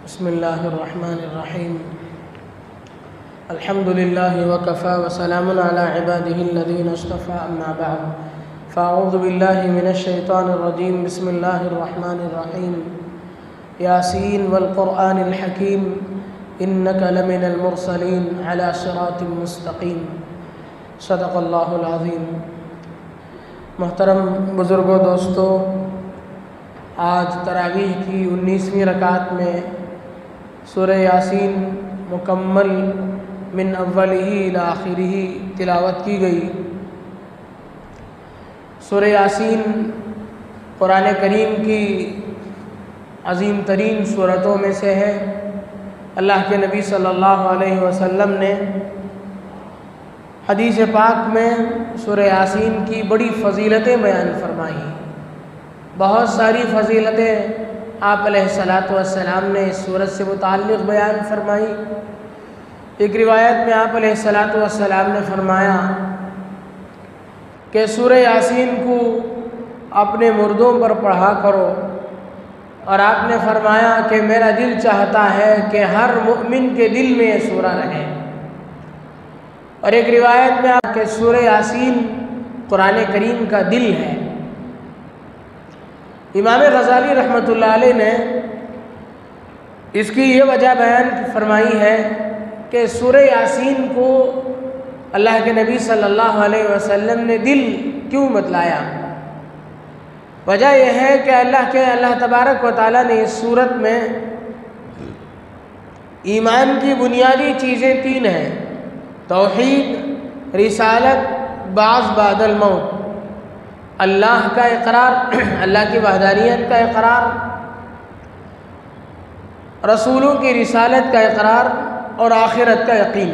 بسم اللہ الرحمن الرحیم الحمد للہ وکفی وسلام علی عباده الذین اصطفى اما بعد فاعوذ باللہ من الشیطان الرجیم بسم اللہ الرحمن الرحیم یاسین والقرآن الحکیم انک لمن المرسلین علی صراط مستقیم صدق اللہ العظیم۔ محترم بزرگوں، دوستو، آج تراویح کی 19ویں رکعت میں سورہ یاسین مکمل من اولہ الی آخرہ تلاوت کی گئی۔ سورہ یاسین قرآن کریم کی عظیم ترین سورتوں میں سے ہے۔ اللہ کے نبی صلی اللہ علیہ وسلم نے حدیث پاک میں سورہ یاسین کی بڑی فضیلتیں بیان فرمائی۔ بہت ساری فضیلتیں آپ علیہ السلام نے اس سورت سے متعلق بیان فرمائی۔ ایک روایت میں آپ علیہ السلام نے فرمایا کہ سورہ یاسین کو اپنے مردوں پر پڑھا کرو، اور آپ نے فرمایا کہ میرا دل چاہتا ہے کہ ہر مومن کے دل میں یہ سورہ رہے۔ اور ایک روایت میں آپ کہ سورہ یاسین قرآن کریم کا دل ہے۔ امام غزالی رحمۃ اللہ علیہ نے اس کی یہ وجہ بیان فرمائی ہے کہ سورہ یاسین کو اللہ کے نبی صلی اللہ علیہ وسلم نے دل کیوں بتلایا۔ وجہ یہ ہے کہ اللہ تبارک و تعالیٰ نے اس سورت میں ایمان کی بنیادی چیزیں 3 ہیں: توحید، رسالت، بعث بعد الموت، اللہ کا اقرار، اللہ کی وحدانیت کا اقرار، رسولوں کی رسالت کا اقرار، اور آخرت کا یقین۔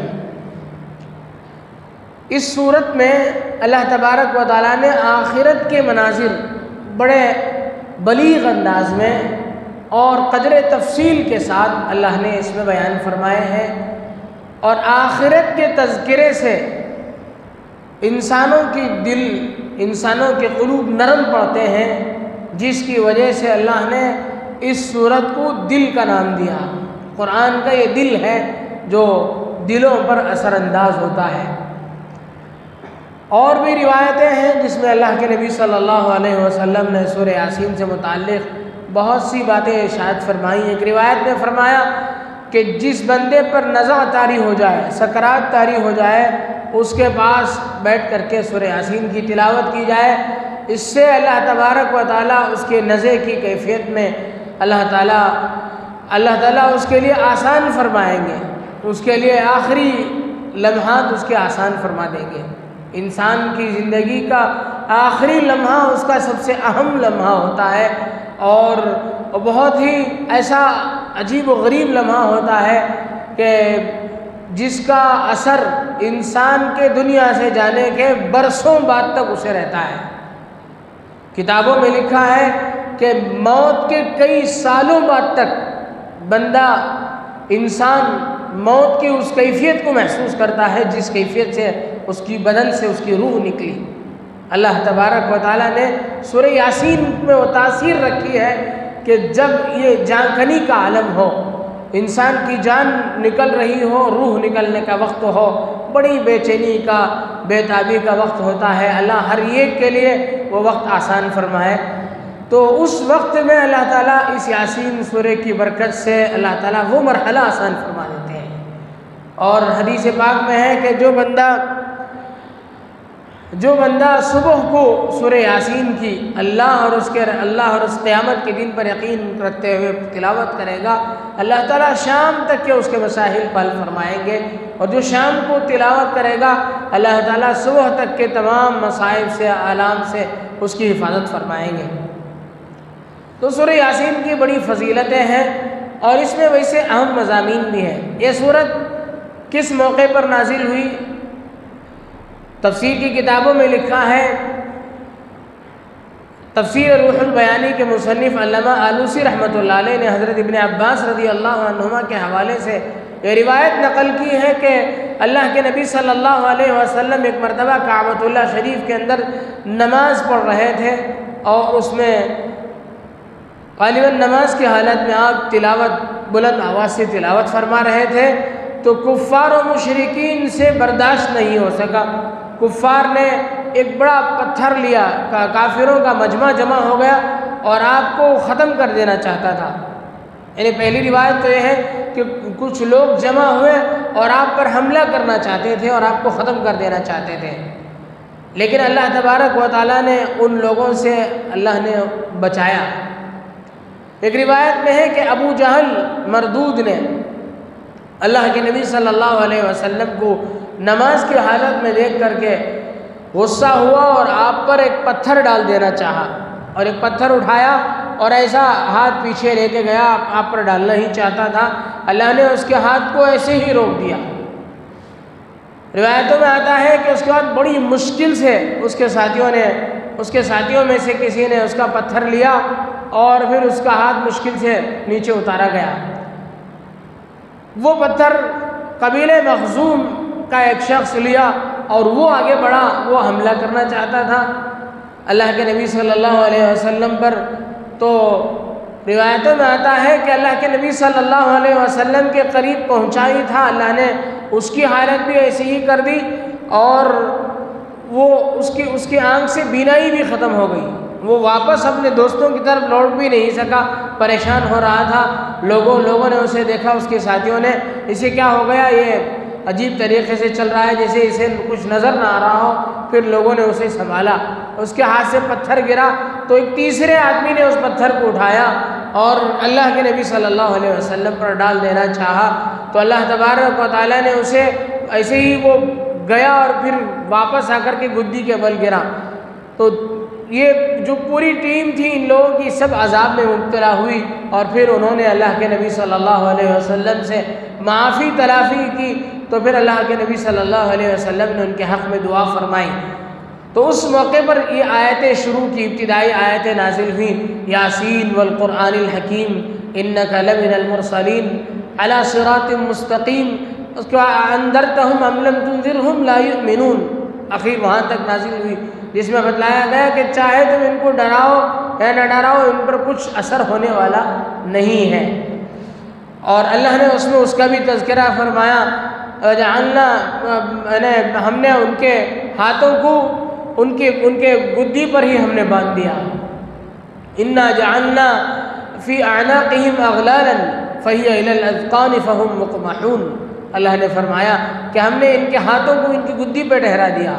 اس صورت میں اللہ تبارک و تعالیٰ نے آخرت کے مناظر بڑے بلیغ انداز میں اور قدر تفصیل کے ساتھ اللہ نے اس میں بیان فرمائے ہیں، اور آخرت کے تذکرے سے انسانوں کے قلوب نرم پڑتے ہیں، جس کی وجہ سے اللہ نے اس سورت کو دل کا نام دیا۔ قرآن کا یہ دل ہے جو دلوں پر اثر انداز ہوتا ہے۔ اور بھی روایتیں ہیں جس میں اللہ کے نبی صلی اللہ علیہ وسلم نے سورہ یاسین سے متعلق بہت سی باتیں ارشاد فرمائی۔ ایک روایت میں فرمایا کہ جس بندے پر نزع طاری ہو جائے، سکرات طاری ہو جائے، اس کے پاس بیٹھ کر کے سورہ یاسین کی تلاوت کی جائے، اس سے اللہ تبارک و تعالیٰ اس کے نزع کی کیفیت میں اللہ تعالیٰ اس کے لیے آسان فرمائیں گے، اس کے لیے آخری لمحات اس کے آسان فرما دیں گے۔ انسان کی زندگی کا آخری لمحہ اس کا سب سے اہم لمحہ ہوتا ہے، اور بہت ہی ایسا عجیب و غریب لمحہ ہوتا ہے کہ جس کا اثر انسان کے دنیا سے جانے کے برسوں بعد تک اسے رہتا ہے۔ کتابوں میں لکھا ہے کہ موت کے کئی سالوں بعد تک انسان موت کی اس کیفیت کو محسوس کرتا ہے جس کیفیت سے اس کی بدن سے اس کی روح نکلی۔ اللہ تبارک و تعالیٰ نے سورہ یاسین میں وہ تاثیر رکھی ہے کہ جب یہ جان کنی کا عالم ہو، انسان کی جان نکل رہی ہو، روح نکلنے کا وقت ہو، بڑی بے چینی کا، بے تابی کا وقت ہوتا ہے، اللہ ہر ایک کے لیے وہ وقت آسان فرمائے۔ تو اس وقت میں اللہ تعالیٰ اس یاسین سورہ کی برکت سے اللہ تعالیٰ وہ مرحلہ آسان فرما دیتے ہیں۔ اور حدیث پاک میں ہے کہ جو بندہ صبح کو سورہ یاسین کی اللہ اور اس قیامت کے دن پر یقین رکھتے ہوئے تلاوت کرے گا، اللہ تعالیٰ شام تک کے اس کے مسائل حل فرمائیں گے، اور جو شام کو تلاوت کرے گا اللہ تعالیٰ صبح تک کے تمام مصائب سے، آلام سے اس کی حفاظت فرمائیں گے۔ تو سورہ یاسین کی بڑی فضیلتیں ہیں، اور اس میں ویسے اہم مضامین بھی ہیں۔ یہ سورت کس موقع پر نازل ہوئی؟ تفسیر کی کتابوں میں لکھا ہے، تفسیر روح البیانی کے مصنف علامہ آلوسی رحمۃ اللہ علیہ نے حضرت ابن عباس رضی اللہ عنہما کے حوالے سے یہ روایت نقل کی ہے کہ اللہ کے نبی صلی اللہ علیہ وسلم ایک مرتبہ کعبۃ اللہ شریف کے اندر نماز پڑھ رہے تھے، اور اس میں غالباً نماز کی حالت میں آپ تلاوت بلند آواز سے تلاوت فرما رہے تھے تو کفار و مشرکین سے برداشت نہیں ہو سکا۔ کفار نے ایک بڑا پتھر لیا، کافروں کا مجمع جمع ہو گیا اور آپ کو ختم کر دینا چاہتا تھا۔ یعنی پہلی روایت تو یہ ہے کہ کچھ لوگ جمع ہوئے اور آپ پر حملہ کرنا چاہتے تھے اور آپ کو ختم کر دینا چاہتے تھے، لیکن اللہ تبارک و تعالیٰ نے ان لوگوں سے اللہ نے بچایا۔ ایک روایت میں ہے کہ ابو جہل مردود نے اللہ کے نبی صلی اللہ علیہ وسلم کو نماز کی حالت میں دیکھ کر کے غصہ ہوا اور آپ پر ایک پتھر ڈال دینا چاہا، اور ایک پتھر اٹھایا اور ایسا ہاتھ پیچھے لے کے گیا، آپ پر ڈالنا ہی چاہتا تھا، اللہ نے اس کے ہاتھ کو ایسے ہی روک دیا۔ روایتوں میں آتا ہے کہ اس کے بعد بڑی مشکل سے اس کے ساتھیوں میں سے کسی نے اس کا پتھر لیا اور پھر اس کا ہاتھ مشکل سے نیچے اتارا گیا۔ وہ پتھر قبیلہ مخزوم کا ایک شخص لیا اور وہ آگے بڑھا، وہ حملہ کرنا چاہتا تھا اللہ کے نبی صلی اللہ علیہ وسلم پر۔ تو روایتوں میں آتا ہے کہ اللہ کے نبی صلی اللہ علیہ وسلم کے قریب پہنچا ہی تھا، اللہ نے اس کی حالت بھی ایسی ہی کر دی اور وہ اس کی آنکھ سے بینائی بھی ختم ہو گئی۔ وہ واپس اپنے دوستوں کی طرف لوٹ بھی نہیں سکا، پریشان ہو رہا تھا۔ لوگوں نے اسے دیکھا، اس کے ساتھیوں نے، اسے کیا ہو گیا، یہ عجیب طریقے سے چل رہا ہے جیسے اسے کچھ نظر نہ آ رہا ہو۔ پھر لوگوں نے اسے سنبھالا، اس کے ہاتھ سے پتھر گرا تو ایک تیسرے آدمی نے اس پتھر کو اٹھایا اور اللہ کے نبی صلی اللہ علیہ وسلم پر ڈال دینا چاہا، تو اللہ تبارک و تعالیٰ نے اسے ایسے ہی وہ گیا اور پھر واپس آ کر کے گدی کے بل گرا۔ تو یہ جو پوری ٹیم تھی ان لوگوں کی سب عذاب میں مبتلا ہوئی، اور پھر انہوں نے اللہ کے نبی صلی اللہ علیہ وسلم سے معافی تلافی کی، تو پھر اللہ کے نبی صلی اللہ علیہ وسلم نے ان کے حق میں دعا فرمائی۔ تو اس موقع پر یہ آیتیں شروع کی، ابتدائی آیتیں نازل ہوئیں، یاسین والقرآن الحکیم انک لمن المرسلین علی صراط مستقیم، اس کے بعد انذرتہم ام لم تنذرہم لا یؤمنون، آخر وہاں تک نازل ہوئی، جس میں بتلایا گیا کہ چاہے تم ان کو ڈراؤ یا نہ ڈراؤ، ان پر کچھ اثر ہونے والا نہیں ہے۔ اور اللہ نے اس میں اس کا بھی تذکرہ فرمایا، جعلنا، ہم نے ان کے ہاتھوں کو ان کے گدی پر ہی ہم نے باندھ دیا، انا جعلنا فی اعناقہم اغلالا فہی الی الاذقان فہم مقمحون، اللہ نے فرمایا کہ ہم نے ان کے ہاتھوں کو ان کی گدی پہ ٹھہرا دیا۔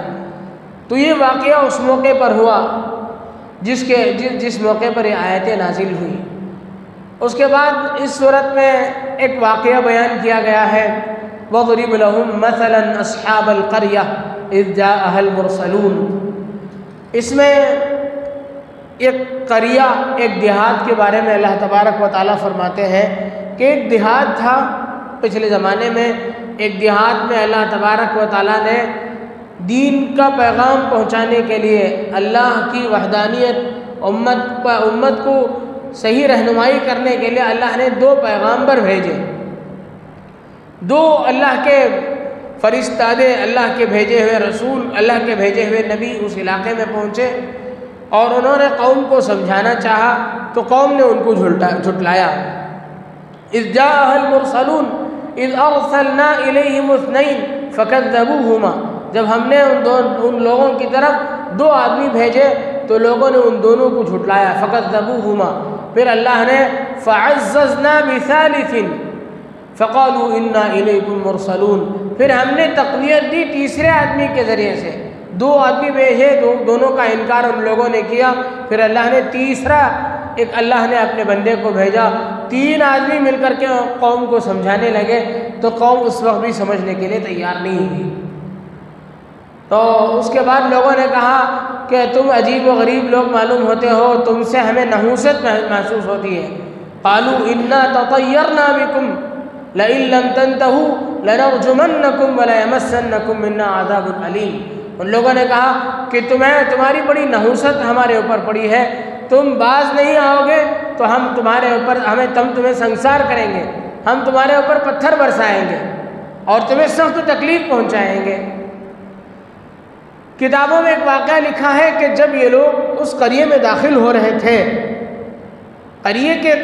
تو یہ واقعہ اس موقع پر ہوا جس موقع پر یہ آیتیں نازل ہوئی۔ اس کے بعد اس صورت میں ایک واقعہ بیان کیا گیا ہے، وَضْرِبْ لَهُمْ مَثَلًا أَصْحَابَ الْقَرْيَةِ إِذْ جَاءَهَا الْمُرْسَلُونَ، اس میں ایک قریہ، ایک دیہات کے بارے میں اللہ تبارک و تعالیٰ فرماتے ہیں کہ ایک دیہات تھا پچھلے زمانے میں، ایک دیہات میں اللہ تبارک و تعالیٰ نے دین کا پیغام پہنچانے کے لیے، اللہ کی وحدانیت، امت کو صحیح رہنمائی کرنے کے لیے اللہ نے 2 پیغامبر بھیجے، 2 اللہ کے فرشتادے، اللہ کے بھیجے ہوئے رسول، اللہ کے بھیجے ہوئے نبی اس علاقے میں پہنچے اور انہوں نے قوم کو سمجھانا چاہا تو قوم نے ان کو جھٹلایا۔ اذ جاءها المرسلون اذ ارسلنا الیہم 2 فکذبوہما، جب ہم نے ان لوگوں کی طرف 2 آدمی بھیجے تو لوگوں نے ان دونوں کو جھٹلایا، فکذبوہما، پھر اللہ نے فعززنا بثالث فقالوا انا الیکم مرسلون، پھر ہم نے تقویت دی تیسرے آدمی کے ذریعے سے، 2 آدمی بھیجے، دونوں کا انکار ان لوگوں نے کیا، پھر اللہ نے تیسرا ایک اللہ نے اپنے بندے کو بھیجا، 3 آدمی مل کر کے قوم کو سمجھانے لگے تو قوم اس وقت بھی سمجھنے کے لیے تیار نہیں ہوئی۔ تو اس کے بعد لوگوں نے کہا کہ تم عجیب و غریب لوگ معلوم ہوتے ہو، تم سے ہمیں نحوست محسوس ہوتی ہے۔ قالوا انا تطیرنا بکم لئن لم تنتہوا لنرجمنکم وليمسنکم منا عذاب علیم، ان لوگوں نے کہا کہ تمہاری بڑی نحوست ہمارے اوپر پڑی ہے، تم باز نہیں آؤ گے تو ہم تمہیں سنسار کریں گے، ہم تمہارے اوپر پتھر برسائیں گے اور تمہیں سخت تکلیف پہنچائیں گے۔ کتابوں میں ایک واقعہ لکھا ہے کہ جب یہ لوگ اس قریے میں داخل ہو رہے تھے، قریے کے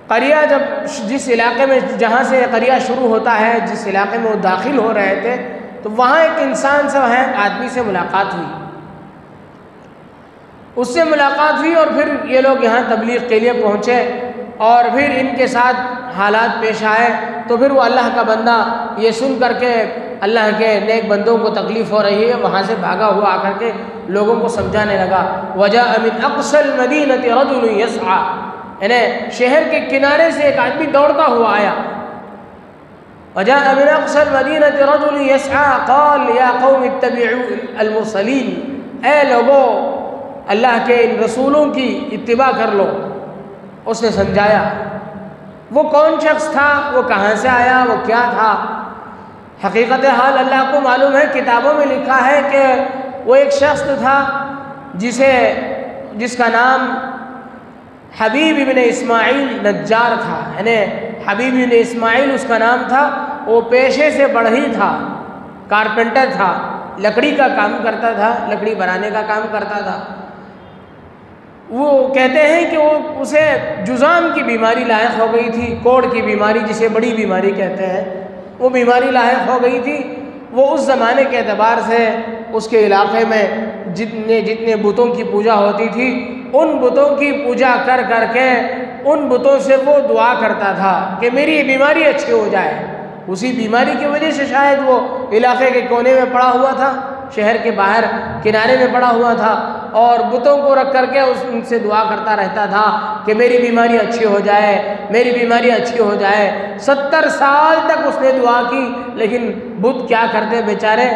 قریہ جب جس علاقے میں جہاں سے قریہ شروع ہوتا ہے، جس علاقے میں وہ داخل ہو رہے تھے، تو وہاں ایک انسان سے، وہاں ایک آدمی سے ملاقات ہوئی. اس سے ملاقات ہوئی اور پھر یہ لوگ یہاں تبلیغ کے لیے پہنچے اور پھر ان کے ساتھ حالات پیش آئے. تو پھر وہ اللہ کا بندہ یہ سن کر کے اللہ کے نیک بندوں کو تکلیف ہو رہی ہے، وہاں سے بھاگا ہوا آ کر کے لوگوں کو سمجھانے لگا. وَجَاءَ مِنْ أَقْصَى الْمَدِينَةِ رَجُلٌ يَسْعَىٰ، یعنی شہر کے کنارے سے ایک آدمی دوڑتا ہوا آیا. وَجَاءَ مِنْ أَقْصَى الْمَدِينَةِ رَجُلٌ يَسْعَىٰ قَالَ يَا قَوْمِ اتَّبِعُوا الْمُرْسَلِينَ، اے لوگو اللہ کے ان رسولوں کی اتباع کر لو. اس نے سمجھایا وہ کون شخص تھا، وہ کہاں سے آیا، وہ کیا تھا. حقیقت حال اللہ کو معلوم ہے، کتابوں میں لکھا ہے کہ وہ ایک شخص تھا جس کا نام حبیب ابن اسماعیل نجار تھا. یعنی حبیب ابن اسماعیل اس کا نام تھا. وہ پیشے سے بڑھئی تھا، کارپینٹر تھا، لکڑی کا کام کرتا تھا، لکڑی بنانے کا کام کرتا تھا. وہ کہتے ہیں کہ اسے جذام کی بیماری لاحق ہو گئی تھی، کوڑ کی بیماری جسے بڑی بیماری کہتے ہیں، وہ بیماری لاحق ہو گئی تھی. وہ اس زمانے کے اعتبار سے اس کے علاقے میں جتنے بتوں کی پوجا ہوتی تھی، ان بتوں کی پوجا کر کر کے ان بتوں سے وہ دعا کرتا تھا کہ میری یہ بیماری اچھی ہو جائے. اسی بیماری کی وجہ سے شاید وہ علاقے کے کونے میں پڑا ہوا تھا، شہر کے باہر کنارے میں پڑا ہوا تھا اور بتوں کو رکھ کر کے ان سے دعا کرتا رہتا تھا کہ میری بیماری اچھی ہو جائے، میری بیماری اچھی ہو جائے. 70 سال تک اس نے دعا کی، لیکن بت کیا کرتے بیچارے،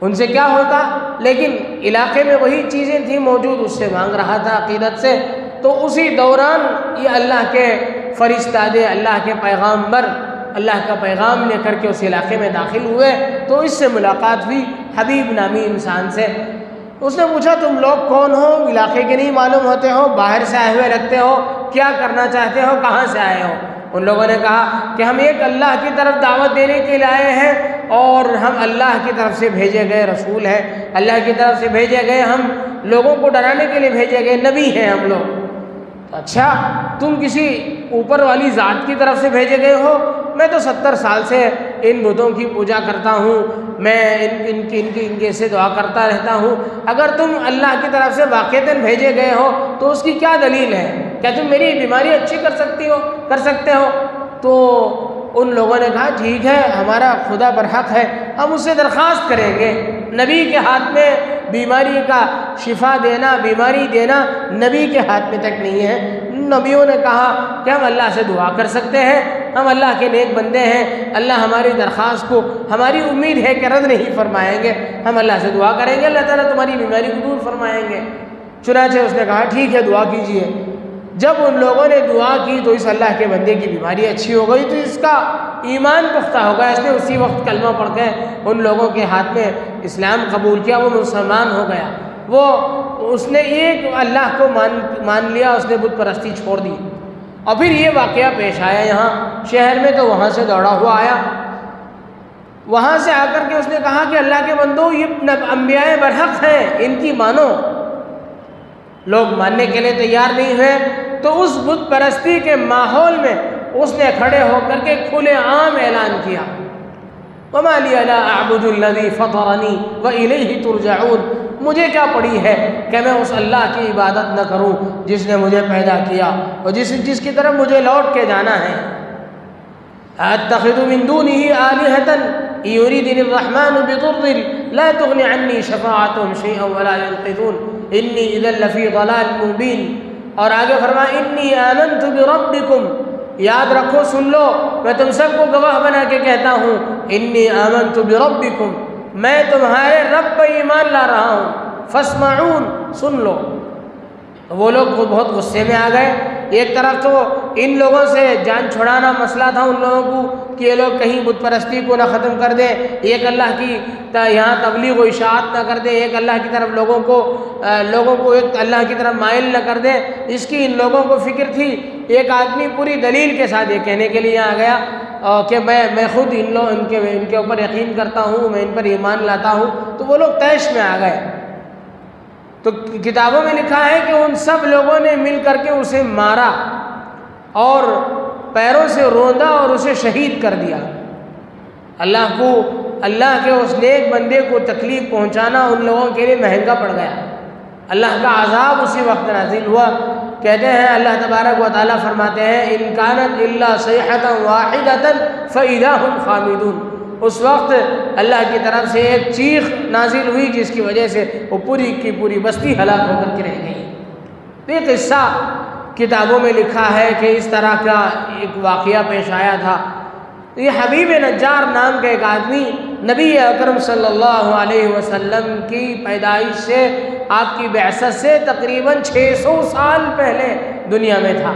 ان سے کیا ہوتا. لیکن علاقے میں وہی چیزیں تھیں موجود، اس سے مانگ رہا تھا عقیدت سے. تو اسی دوران یہ اللہ کے فرشتہ دے، اللہ کے پیغامبر اللہ کا پیغام لے کر کے اس علاقے میں داخل ہوئے. تو اس سے ملاقات ہوئی حبیب نامی انسان سے. اس نے پوچھا تم لوگ کون ہو، علاقے کے نہیں معلوم ہوتے ہو، باہر سے آئے ہوئے لگتے ہو، کیا کرنا چاہتے ہو، کہاں سے آئے ہو. ان لوگوں نے کہا کہ ہم ایک اللہ کی طرف دعوت دینے کے لیے آئے ہیں اور ہم اللہ کی طرف سے بھیجے گئے رسول ہیں، اللہ کی طرف سے بھیجے گئے، ہم لوگوں کو ڈرانے کے لیے بھیجے گئے نبی ہیں ہم لوگ. اچھا تم کسی اوپر والی ذات کی طرف سے بھیجے گئے ہو؟ میں تو 70 سال سے ان بتوں کی پوجا کرتا ہوں، میں ان کے سے دعا کرتا رہتا ہوں. اگر تم اللہ کی طرف سے واقعتاً بھیجے گئے ہو تو اس کی کیا دلیل ہے؟ کیا تم میری بیماری اچھی کر سکتے ہو؟ تو ان لوگوں نے کہا ٹھیک ہے، ہمارا خدا برحق ہے، ہم اس سے درخواست کریں گے. نبی کے ہاتھ میں بیماری کا شفا دینا، بیماری دینا نبی کے ہاتھ میں تک نہیں ہے. نبیوں نے کہا کہ ہم اللہ سے دعا کر سکتے ہیں، ہم اللہ کے نیک بندے ہیں، اللہ ہماری درخواست کو، ہماری امید ہے کہ رد نہیں فرمائیں گے، ہم اللہ سے دعا کریں گے، اللہ تعالیٰ تمہاری بیماری کو دور فرمائیں گے. چنانچہ اس نے کہا ٹھیک ہے دعا کیجئے. جب ان لوگوں نے دعا کی تو اس اللہ کے بندے کی بیماری اچھی ہو گئی، تو اس کا ایمان پختہ ہو گیا. اس نے اسی وقت کلمہ پڑھ کے ان لوگوں کے ہاتھ میں اسلام قبول کیا، وہ مسلمان ہو گیا. اس نے ایک اللہ کو مان لیا، اس نے بت پرستی چھوڑ دی. اور پھر یہ واقعہ پیش آیا یہاں شہر میں، تو وہاں سے دوڑا ہوا آیا. وہاں سے آ کر کے اس نے کہا کہ اللہ کے بندو یہ انبیاء برحق ہیں، ان کی مانو. لوگ ماننے کے لیے تیار نہیں ہوئے. تو اس بت پرستی کے ماحول میں اس نے کھڑے ہو کر کے کھلے عام اعلان کیا وَمَا لِيَ لَا أَعْبُدُ الَّذِي فَطَرَنِي وَإِلَيْهِ تُرْجَعُونَ. مجھے کیا پڑی ہے کہ میں اس اللہ کی عبادت نہ کروں جس نے مجھے پیدا کیا اور جس کی طرف مجھے لوٹ کے جانا ہے. أَتَّخِذُ مِن دُونِهِ آلِهَةً إِن يُرِيدْنِ الرَّحْمَنُ بِضُرٍّ لَا تُغْنِ عَنِّي شَفَاعَتُهُمْ شَيْئًا وَلَا يُنقِذُونِ إِنِّي إِذًا لَّفِي ضَلَالٍ مُّبِينٍ. اور آگے فرمایا انی آمنت بربکم. یاد رکھو، سن لو، میں تم سب کو گواہ بنا کے کہتا ہوں، انی آمنت بربکم، میں تمہارے رب پر ایمان لا رہا ہوں، فاسمعون، سن لو. وہ لوگ بہت غصے میں آ گئے. ایک طرف تو ان لوگوں سے جان چھڑانا مسئلہ تھا ان لوگوں کو کہ یہ لوگ کہیں بت پرستی کو نہ ختم کر دیں، ایک اللہ کی یہاں تبلیغ و اشاعت نہ کر دیں، ایک اللہ کی طرف لوگوں کو ایک اللہ کی طرف مائل نہ کر دیں. اس کی ان لوگوں کو فکر تھی. ایک آدمی پوری دلیل کے ساتھ یہ کہنے کے لیے آ گیا کہ میں خود ان کے اوپر یقین کرتا ہوں، میں ان پر ایمان لاتا ہوں. تو وہ لوگ طیش میں آ گئے. تو کتابوں میں لکھا ہے کہ ان سب لوگوں نے مل کر کے اسے مارا اور پیروں سے روندا اور اسے شہید کر دیا۔ اللہ کے اس نیک بندے کو تکلیف پہنچانا ان لوگوں کے لیے مہنگا پڑ گیا۔ اللہ کا عذاب اسی وقت نازل ہوا۔ کہتے ہیں اللہ تبارک و تعالیٰ فرماتے ہیں ان کانت الا صیحۃ واحدۃ فاذا هم خامدون۔ اس وقت اللہ کی طرف سے ایک چیخ نازل ہوئی جس کی وجہ سے وہ پوری کی پوری بستی ہلاک ہو کر کے رہ گئی۔ یہ قصہ کتابوں میں لکھا ہے کہ اس طرح کا ایک واقعہ پیش آیا تھا۔ یہ حبیب نجار نام کا ایک آدمی نبی اکرم صلی اللہ علیہ وسلم کی پیدائش سے آپ کی بعثت سے تقریباً 600 سال پہلے دنیا میں تھا۔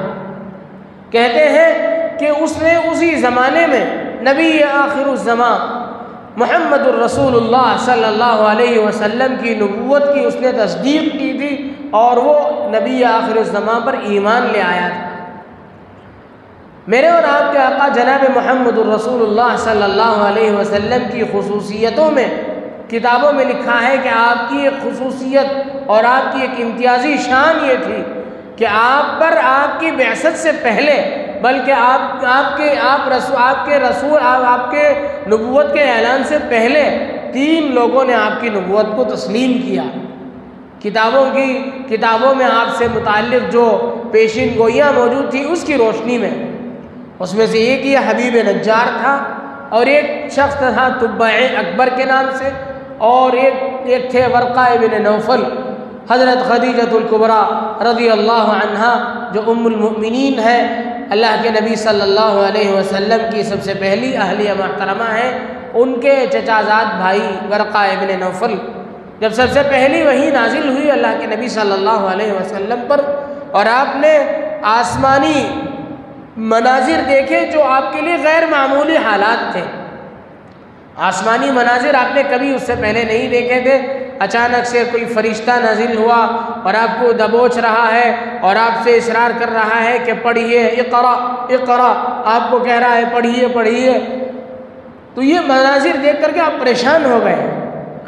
کہتے ہیں کہ اس نے اسی زمانے میں نبی آخر الزمان محمد الرسول اللہ صلی اللہ علیہ وسلم کی نبوت کی اس نے تصدیق کی تھی اور وہ نبی آخر الزمان پر ایمان لے آیا تھا۔ میرے اور آپ کے آقا جناب محمد الرسول اللہ صلی اللہ علیہ وسلم کی خصوصیتوں میں کتابوں میں لکھا ہے کہ آپ کی ایک خصوصیت اور آپ کی ایک امتیازی شان یہ تھی کہ آپ پر آپ کی بعثت سے پہلے بلکہ آپ کے نبوت کے اعلان سے پہلے 3 لوگوں نے آپ کی نبوت کو تسلیم کیا۔ کتابوں میں آپ سے متعلق جو پیشین گوئیاں موجود تھیں اس کی روشنی میں اس میں سے ایک یہ حبیب نجار تھا اور ایک شخص تھا تبع اکبر کے نام سے اور ایک تھے ورقہ ابن نوفل۔ حضرت خدیجۃ الکبریٰ رضی اللہ عنہا جو ام المؤمنین ہے، اللہ کے نبی صلی اللہ علیہ وسلم کی سب سے پہلی اہلیہ محترمہ ہیں، ان کے چچا زاد بھائی ورقہ ابن نوفل جب سب سے پہلی وحی نازل ہوئی اللہ کے نبی صلی اللہ علیہ وسلم پر اور آپ نے آسمانی مناظر دیکھے جو آپ کے لیے غیر معمولی حالات تھے۔ آسمانی مناظر آپ نے کبھی اس سے پہلے نہیں دیکھے تھے۔ اچانک سے کوئی فرشتہ نازل ہوا اور آپ کو دبوچ رہا ہے اور آپ سے اصرار کر رہا ہے کہ پڑھیے، اقرا اقرا، آپ کو کہہ رہا ہے پڑھیے پڑھیے۔ تو یہ مناظر دیکھ کر کے آپ پریشان ہو گئے۔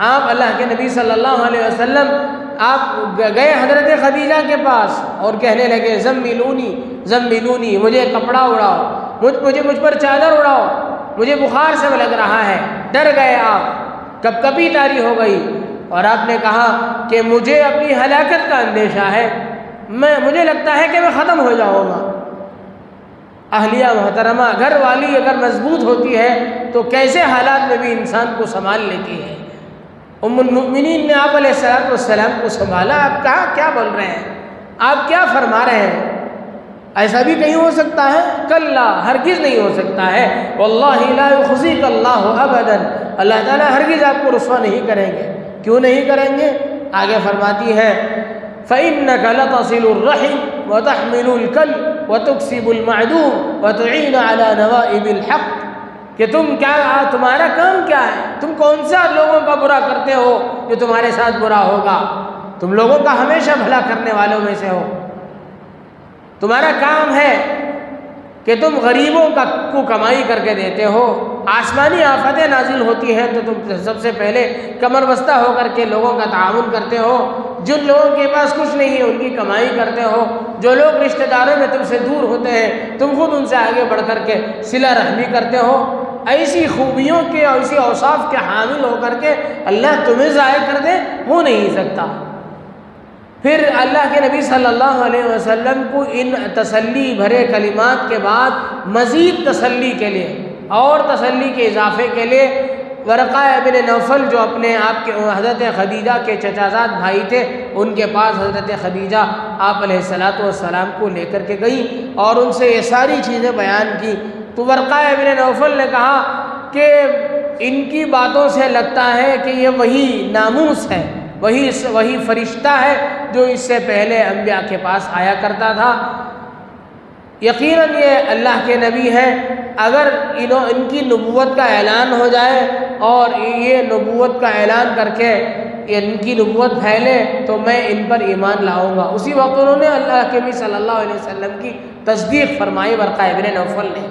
آپ اللہ کے نبی صلی اللہ علیہ وسلم آپ گئے حضرت خدیجہ کے پاس اور کہنے لگے زملونی زملونی، مجھے کپڑا اڑاؤ، مجھ پر چادر اڑاؤ، مجھے بخار سے لگ رہا ہے۔ ڈر گئے آپ، کب کبھی طاری ہو گئی اور آپ نے کہا کہ مجھے اپنی ہلاکت کا اندیشہ ہے، مجھے لگتا ہے کہ میں ختم ہو جاؤں گا۔ اہلیہ محترمہ گھر والی اگر مضبوط ہوتی ہے تو کیسے حالات میں بھی انسان کو سنبھال لیتی ہے۔ ام المؤمنین نے آپ علیہ السلام کو سنبھالا۔ آپ کہاں کیا بول رہے ہیں، آپ کیا فرما رہے ہیں، ایسا بھی کہیں ہو سکتا ہے؟ کلا، ہرگز نہیں ہو سکتا ہے۔ واللہ لا یخزیک اللہ ابدا، اللہ تعالیٰ ہرگز آپ کو رسوا نہیں کریں گے۔ کیوں نہیں کریں گے؟ آگے فرماتی ہے فَإِنَّكَ لَتَصِلُ الرَّحِمَ وَتَحْمِلُ الْكَلْبَ وَتُكْسِبُ الْمَعْدُومَ وَتُعِينُ عَلَى نَوَائِبِ الْحَقِّ، کہ تمہارا کام کیا ہے؟ تم کون سا لوگوں کا برا کرتے ہو جو تمہارے ساتھ برا ہوگا؟ تم لوگوں کا ہمیشہ بھلا کرنے والوں میں سے ہو۔ تمہارا کام ہے کہ تم غریبوں کو کمائی کر کے دیتے ہو۔ آسمانی آفتیں نازل ہوتی ہیں تو تم سب سے پہلے کمر بستہ ہو کر کے لوگوں کا تعاون کرتے ہو۔ جن لوگوں کے پاس کچھ نہیں ہے ان کی کمائی کرتے ہو۔ جو لوگ رشتہ داروں میں تم سے دور ہوتے ہیں تم خود ان سے آگے بڑھ کر کے صلہ رحمی کرتے ہو۔ ایسی خوبیوں کے اور ایسی اوصاف کے حامل ہو کر کے اللہ تمہیں ضائع کر دے، ہو نہیں سکتا۔ پھر اللہ کے نبی صلی اللہ علیہ وسلم کو ان تسلی بھرے کلمات کے بعد مزید تسلی کے لیے اور تسلی کے اضافے کے لیے ورقہ ابن نوفل جو اپنے آپ کے حضرت خدیجہ کے چچا زاد بھائی تھے ان کے پاس حضرت خدیجہ آپ علیہ السلام کو لے کر کے گئی اور ان سے یہ ساری چیزیں بیان کی۔ تو ورقہ ابن نوفل نے کہا کہ ان کی باتوں سے لگتا ہے کہ یہ وہی ناموس ہے، وہی فرشتہ ہے جو اس سے پہلے انبیاء کے پاس آیا کرتا تھا۔ یقیناً یہ اللہ کے نبی ہیں۔ اگر ان کی نبوت کا اعلان ہو جائے اور یہ نبوت کا اعلان کر کے ان کی نبوت پھیلے تو میں ان پر ایمان لاؤں گا۔ اسی وقت انہوں نے اللہ کے نبی صلی اللہ علیہ وسلم کی تصدیق فرمائی ورقہ ابن نوفل نے،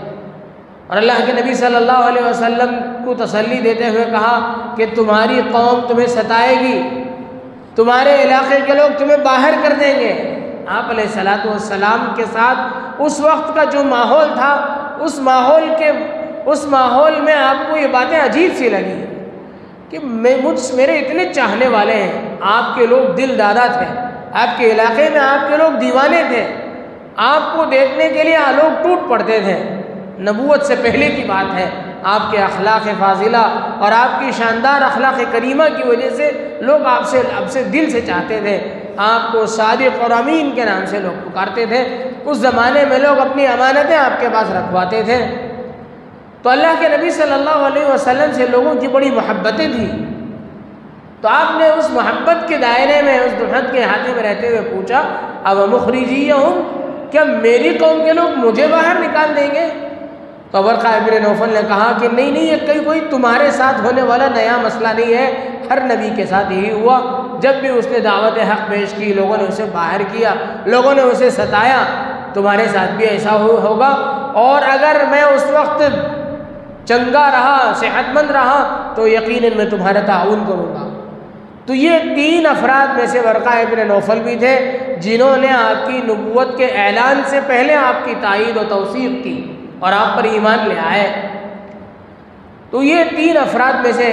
اور اللہ کے نبی صلی اللہ علیہ وسلم کو تسلی دیتے ہوئے کہا کہ تمہاری قوم تمہیں ستائے گی، تمہارے علاقے کے لوگ تمہیں باہر کر دیں گے، آپ علیہ الصلوۃ والسلام کے ساتھ اس وقت کا جو ماحول تھا، اس ماحول میں آپ کو یہ باتیں عجیب سی لگی کہ میرے اتنے چاہنے والے ہیں، آپ کے لوگ دل دادا تھے، آپ کے علاقے میں آپ کے لوگ دیوانے تھے، آپ کو دیکھنے کے لیے لوگ ٹوٹ پڑتے تھے۔ نبوت سے پہلے کی بات ہے، آپ کے اخلاق فاضلہ اور آپ کی شاندار اخلاق کریمہ کی وجہ سے لوگ آپ سے دل سے چاہتے تھے، آپ کو صادق اور امین کے نام سے لوگ پکارتے تھے۔ اس زمانے میں لوگ اپنی امانتیں آپ کے پاس رکھواتے تھے، تو اللہ کے نبی صلی اللہ علیہ وسلم سے لوگوں کی بڑی محبتیں تھیں۔ تو آپ نے اس محبت کے دائرے میں اس دلہن کے احاطے میں رہتے ہوئے پوچھا، اب مخرجیہم، کیا میری قوم کے لوگ مجھے باہر نکال دیں گے؟ تو ورقہ ابن نوفل نے کہا کہ نہیں، یہ کوئی تمہارے ساتھ ہونے والا نیا مسئلہ نہیں ہے، ہر نبی کے ساتھ یہی ہوا، جب بھی اس نے دعوت حق پیش کی لوگوں نے اسے باہر کیا، لوگوں نے اسے ستایا، تمہارے ساتھ بھی ایسا ہوگا، اور اگر میں اس وقت چنگا رہا، صحت مند رہا تو یقیناً میں تمہارا تعاون کروں گا۔ تو یہ 3 افراد میں سے ورقہ ابن نوفل بھی تھے جنہوں نے آپ کی نبوت کے اعلان سے پہلے آپ کی تائید و توثیق کی اور آپ پر ایمان لے آئے۔ تو یہ 3 افراد میں سے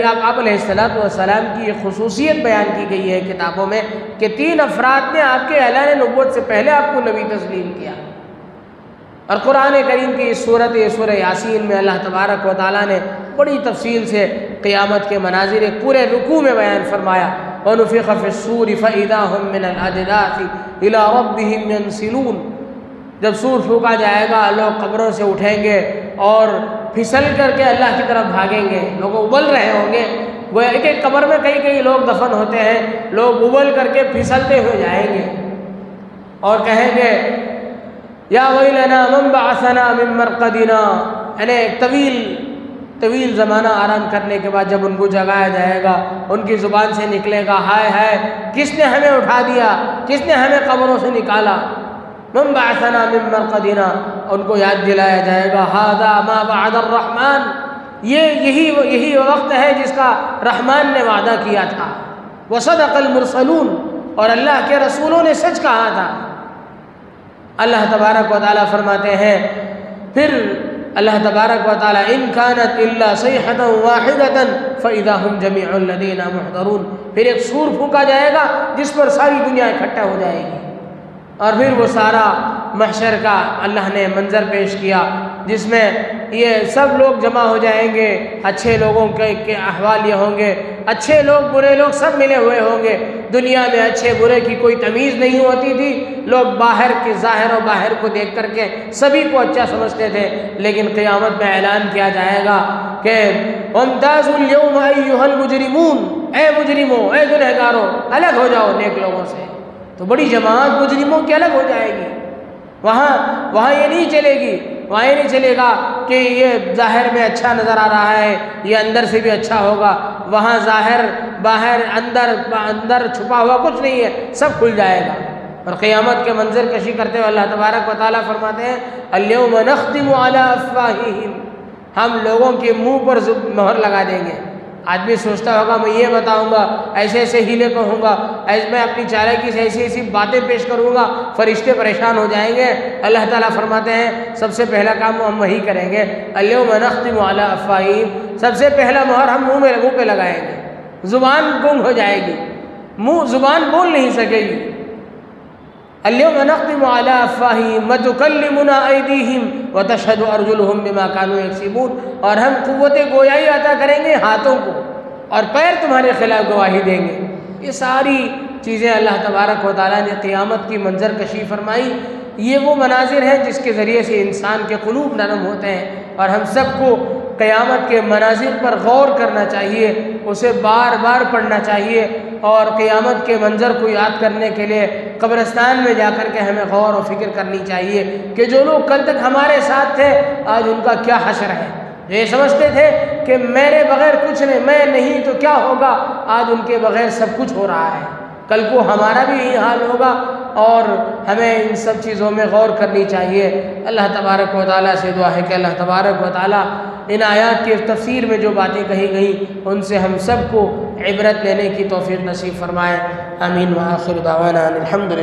آپ علیہ الصلوۃ والسلام کی یہ خصوصیت بیان کی گئی ہے کتابوں میں کہ 3 افراد نے آپ کے اعلان نبوت سے پہلے آپ کو نبی تسلیم کیا۔ اور قرآن کریم کی اس سورہ یاسین میں اللہ تبارک و تعالیٰ نے بڑی تفصیل سے قیامت کے مناظر ایک پورے رکوع میں بیان فرمایا، وَنُفِخَ فِي الصُّورِ فَإِذَا هُم مِّنَ الْأَجْدَاثِ إِلَىٰ رَبِّهِمْ يَنْسِلُونَ۔ جب سور پھونکا جائے گا، لوگ قبروں سے اٹھیں گے اور پھسل کر کے اللہ کی طرف بھاگیں گے، لوگ ابل رہے ہوں گے، وہ ایک قبر میں کئی لوگ دفن ہوتے ہیں، لوگ ابل کر کے پھسلتے ہوئے جائیں گے اور کہیں گے یا ویلنا من بعثنا من مرقدنا، یعنی ایک طویل زمانہ آرام کرنے کے بعد جب ان کو جگایا جائے گا، ان کی زبان سے نکلے گا ہائے ہائے کس نے ہمیں اٹھا دیا، کس نے ہمیں قبروں سے نکالا، من بعثنا من مرقدنا، ان کو یاد دلایا جائے گا ھذا ما وعد الرحمن، یہی وقت ہے جس کا رحمان نے وعدہ کیا تھا، وصدق المرسلون، اور اللہ کے رسولوں نے سچ کہا تھا۔ اللہ تبارک و تعالیٰ فرماتے ہیں، پھر اللہ تبارک و تعالیٰ ان كانت الا صيحة واحدة فاذا هم جميع لدينا محضرون، پھر ایک سور پھونکا جائے گا جس پر ساری دنیا اکٹھا ہو جائے گی، اور پھر وہ سارا محشر کا اللہ نے منظر پیش کیا جس میں یہ سب لوگ جمع ہو جائیں گے، اچھے لوگوں کے احوال یہ ہوں گے، اچھے لوگ برے لوگ سب ملے ہوئے ہوں گے۔ دنیا میں اچھے برے کی کوئی تمیز نہیں ہوتی تھی، لوگ باہر کے ظاہر و باہر کو دیکھ کر کے سبھی کو اچھا سمجھتے تھے، لیکن قیامت میں اعلان کیا جائے گا کہ وامتازوا اليوم ایھا المجرمون، اے مجرموں، اے گنہگاروں، الگ ہو جاؤ نیک لوگوں سے۔ تو بڑی جماعت مجرموں کی الگ ہو جائے گی، وہاں یہ نہیں چلے گی، وہاں یہ نہیں چلے گا کہ یہ ظاہر میں اچھا نظر آ رہا ہے، یہ اندر سے بھی اچھا ہوگا، وہاں ظاہر باہر اندر چھپا ہوا کچھ نہیں ہے، سب کھل جائے گا۔ اور قیامت کے منظر کشی کرتے ہوئے اللہ تبارک و تعالیٰ فرماتے ہیں الیوم نختم علی افواہہم، ہم لوگوں کے منہ پر مہر لگا دیں گے۔ آدمی سوچتا ہوگا میں یہ بتاؤں گا، ایسے ہیلے کہوں گا، میں اپنی چالاکی سے ایسی باتیں پیش کروں گا، فرشتے پریشان ہو جائیں گے۔ اللہ تعالیٰ فرماتے ہیں سب سے پہلا کام ہم وہی کریں گے، الیوم نختم علی افواہہم، سب سے پہلا مہر ہم منہ پہ لگائیں گے، زبان گم ہو جائے گی، زبان بول نہیں سکے گی۔ الیوم نختم علی افواہہم وتکلمنا ایدیہم وتشہد ارجلہم بما کانوا یکسبون، اور ہم قوت گویائی عطا کریں گے ہاتھوں کو، اور پیر تمہارے خلاف گواہی دیں گے۔ یہ ساری چیزیں اللہ تبارک و تعالیٰ نے قیامت کی منظر کشی فرمائی۔ یہ وہ مناظر ہیں جس کے ذریعے سے انسان کے قلوب نرم ہوتے ہیں، اور ہم سب کو قیامت کے مناظر پر غور کرنا چاہیے، اسے بار بار پڑھنا چاہیے، اور قیامت کے منظر کو یاد کرنے کے لیے قبرستان میں جا کر کے ہمیں غور و فکر کرنی چاہیے کہ جو لوگ کل تک ہمارے ساتھ تھے آج ان کا کیا حشر ہے۔ جو یہ سمجھتے تھے کہ میرے بغیر کچھ نہیں، میں نہیں تو کیا ہوگا، آج ان کے بغیر سب کچھ ہو رہا ہے، کل کو ہمارا بھی یہی حال ہوگا، اور ہمیں ان سب چیزوں میں غور کرنی چاہیے۔ اللہ تبارک و تعالیٰ سے دعا ہے کہ اللہ تبارک و تعالیٰ ان آیات کی تفسیر میں جو باتیں کہی گئیں ان سے ہم سب کو عبرت لینے کی توفیق نصیب فرمائے۔ آمین۔ وآخر دعوانا الحمدللہ۔